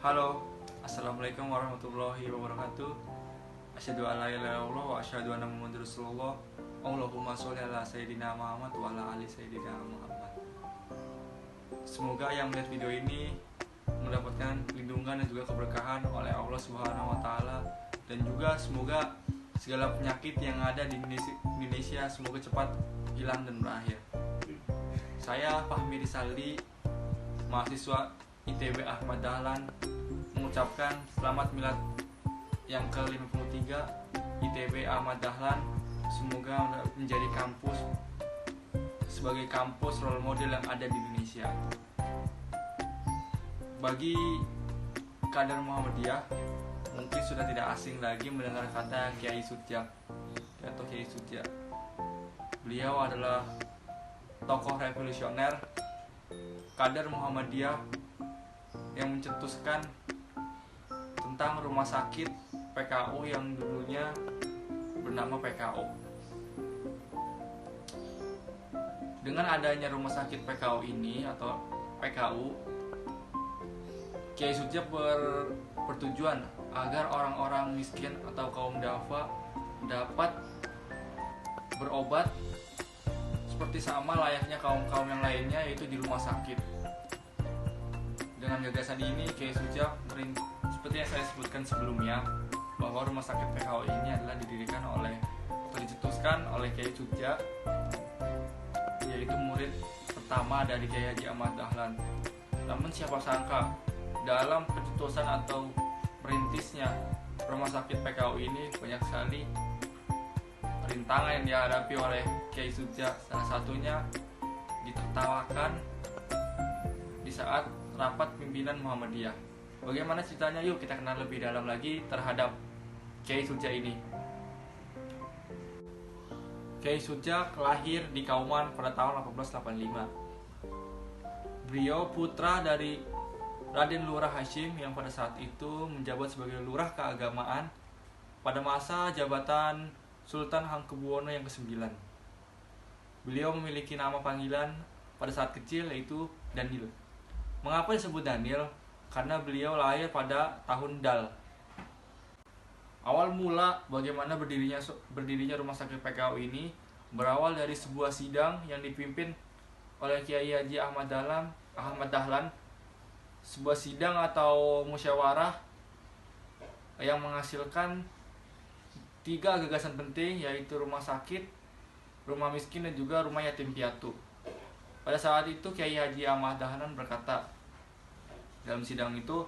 Halo, Assalamualaikum warahmatullahi wabarakatuh. Asyhadu an la ilaha illallah wa asyhadu anna Muhammadar Rasulullah. Allahumma sholli ala sayyidina Muhammad wa ala ali sayyidina Muhammad. Semoga yang melihat video ini mendapatkan lindungan dan juga keberkahan oleh Allah Subhanahu wa taala, dan juga semoga segala penyakit yang ada di Indonesia semoga cepat hilang dan berakhir. Saya Fahmi Risaldi, mahasiswa ITB Ahmad Dahlan, mengucapkan selamat milad yang ke-53 ITB Ahmad Dahlan. Semoga menjadi kampus sebagai kampus role model yang ada di Indonesia. Bagi kader Muhammadiyah, mungkin sudah tidak asing lagi mendengar kata Kiai Sudja atau Kiai Sudja. Beliau adalah tokoh revolusioner, kader Muhammadiyah yang mencetuskan tentang rumah sakit PKU yang dulunya bernama PKO. Dengan adanya rumah sakit PKU ini atau PKU, Kiai Sudja bertujuan agar orang-orang miskin atau kaum duafa dapat berobat seperti sama layaknya kaum-kaum yang lainnya, yaitu di rumah sakit. Dengan gagasan ini, Kiai Sudja seperti yang saya sebutkan sebelumnya, bahwa rumah sakit PKO ini adalah didirikan oleh atau dicetuskan oleh Kiai Sudja, yaitu murid pertama dari Kiai Haji Ahmad Dahlan. Namun siapa sangka dalam pencetusan atau perintisnya rumah sakit PKO ini banyak sekali rintangan yang dihadapi oleh Kiai Sudja. Salah satunya ditertawakan di saat rapat pimpinan Muhammadiyah. Bagaimana ceritanya? Yuk kita kenal lebih dalam lagi terhadap Kiai Sudja ini. Kiai Sudja lahir di Kauman pada tahun 1885. Beliau putra dari Raden Lurah Hashim yang pada saat itu menjabat sebagai lurah keagamaan pada masa jabatan Sultan Hamengkubuwono yang ke-9. Beliau memiliki nama panggilan pada saat kecil yaitu Daniel. Mengapa disebut Daniel? Karena beliau lahir pada tahun Dal. Awal mula bagaimana berdirinya rumah sakit PKU ini berawal dari sebuah sidang yang dipimpin oleh Kiai Haji Ahmad Dahlan. Sebuah sidang atau musyawarah yang menghasilkan 3 gagasan penting, yaitu rumah sakit, rumah miskin, dan juga rumah yatim piatu. Pada saat itu Kiai Haji Ahmad Dahlan berkata dalam sidang itu,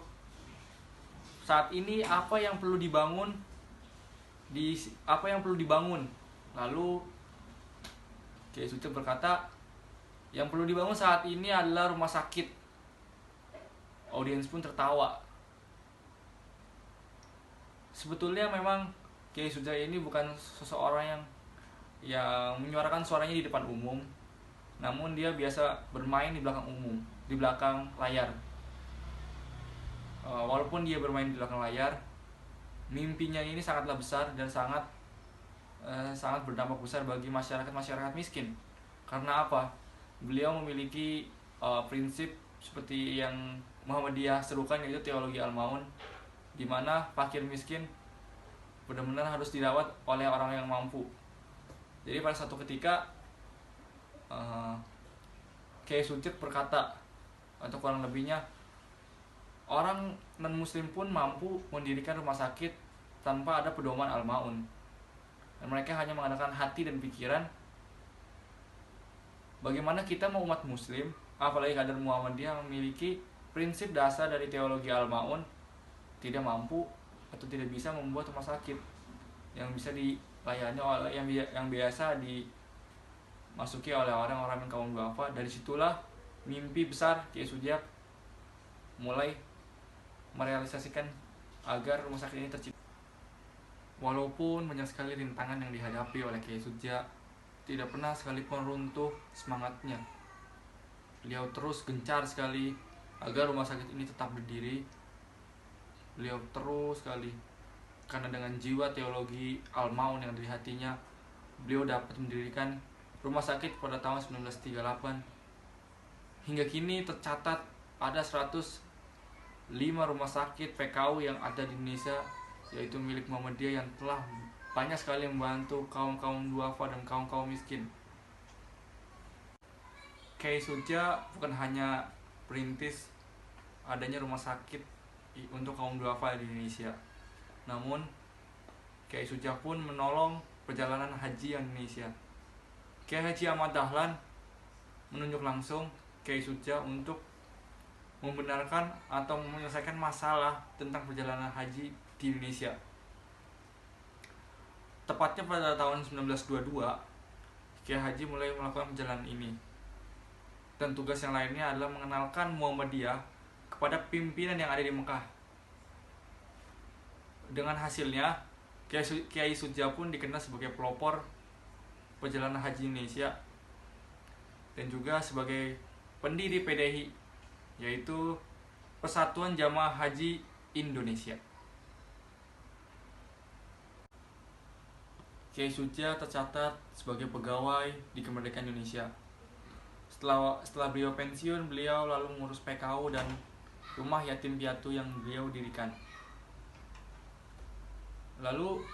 saat ini apa yang perlu dibangun? Lalu Kiai Sudja berkata, yang perlu dibangun saat ini adalah rumah sakit. Audiens pun tertawa. Sebetulnya memang Kiai Sudja ini bukan seseorang yang menyuarakan suaranya di depan umum, namun dia biasa bermain di belakang layar. Walaupun dia bermain di belakang layar, mimpinya ini sangatlah besar dan sangat berdampak besar bagi masyarakat miskin. Karena apa? Beliau memiliki prinsip seperti yang Muhammadiyah serukan, yaitu teologi al-maun, di mana fakir miskin benar-benar harus dirawat oleh orang yang mampu. Jadi pada satu ketika Kiai Sudja berkata, atau kurang lebihnya, orang non-muslim pun mampu mendirikan rumah sakit tanpa ada pedoman al-maun. Dan mereka hanya mengandalkan hati dan pikiran. Bagaimana kita mau umat muslim, apalagi kader Muhammadiyah, memiliki prinsip dasar dari teologi al-maun, tidak mampu atau tidak bisa membuat rumah sakit yang bisa dilayani oleh yang biasa dimasuki oleh orang-orang yang kaum duafa. Dari situlah mimpi besar Kiai Sudja mulai merealisasikan agar rumah sakit ini tercipta. Walaupun banyak sekali rintangan yang dihadapi oleh Kiai Sudja, tidak pernah sekalipun runtuh semangatnya. Beliau terus gencar sekali agar rumah sakit ini tetap berdiri. Beliau terus sekali, karena dengan jiwa teologi al-maun yang ada di hatinya, beliau dapat mendirikan rumah sakit pada tahun 1938. Hingga kini tercatat ada 100 5 rumah sakit PKU yang ada di Indonesia, yaitu milik Muhammadiyah, yang telah banyak sekali membantu kaum-kaum duafa dan kaum-kaum miskin. Kiai Suja bukan hanya perintis adanya rumah sakit untuk kaum duafa di Indonesia, namun Kiai Suja pun menolong perjalanan haji Indonesia. Kiai Haji Ahmad Dahlan menunjuk langsung Kiai Suja untuk membenarkan atau menyelesaikan masalah tentang perjalanan haji di Indonesia. Tepatnya pada tahun 1922, Kiai Haji mulai melakukan perjalanan ini. Dan tugas yang lainnya adalah mengenalkan Muhammadiyah kepada pimpinan yang ada di Mekah. Dengan hasilnya, Kiai Suja pun dikenal sebagai pelopor perjalanan haji Indonesia dan juga sebagai pendiri PDI, yaitu Persatuan Jamaah Haji Indonesia. Kiai Suja tercatat sebagai pegawai di Kemerdekaan Indonesia. Setelah beliau pensiun, beliau lalu mengurus PKU dan rumah yatim piatu yang beliau dirikan. Lalu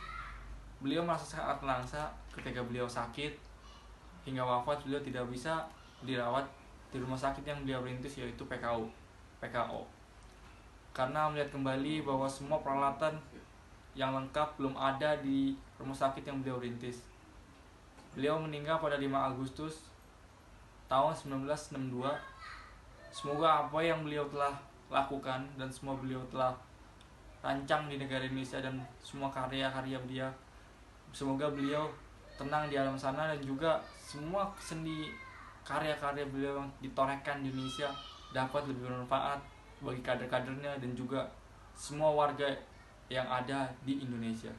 beliau merasa sangat langsa ketika beliau sakit hingga wafat. Beliau tidak bisa dirawat di rumah sakit yang beliau rintis, yaitu PKO, karena melihat kembali bahwa semua peralatan yang lengkap belum ada di rumah sakit yang beliau rintis. Beliau meninggal pada 5 Agustus tahun 1962. Semoga apa yang beliau telah lakukan dan semua beliau telah rancang di negara Indonesia dan semua karya-karya dia, semoga beliau tenang di alam sana, dan juga semua seni karya-karya beliau yang ditorehkan di Indonesia dapat lebih bermanfaat bagi kader-kadernya dan juga semua warga yang ada di Indonesia.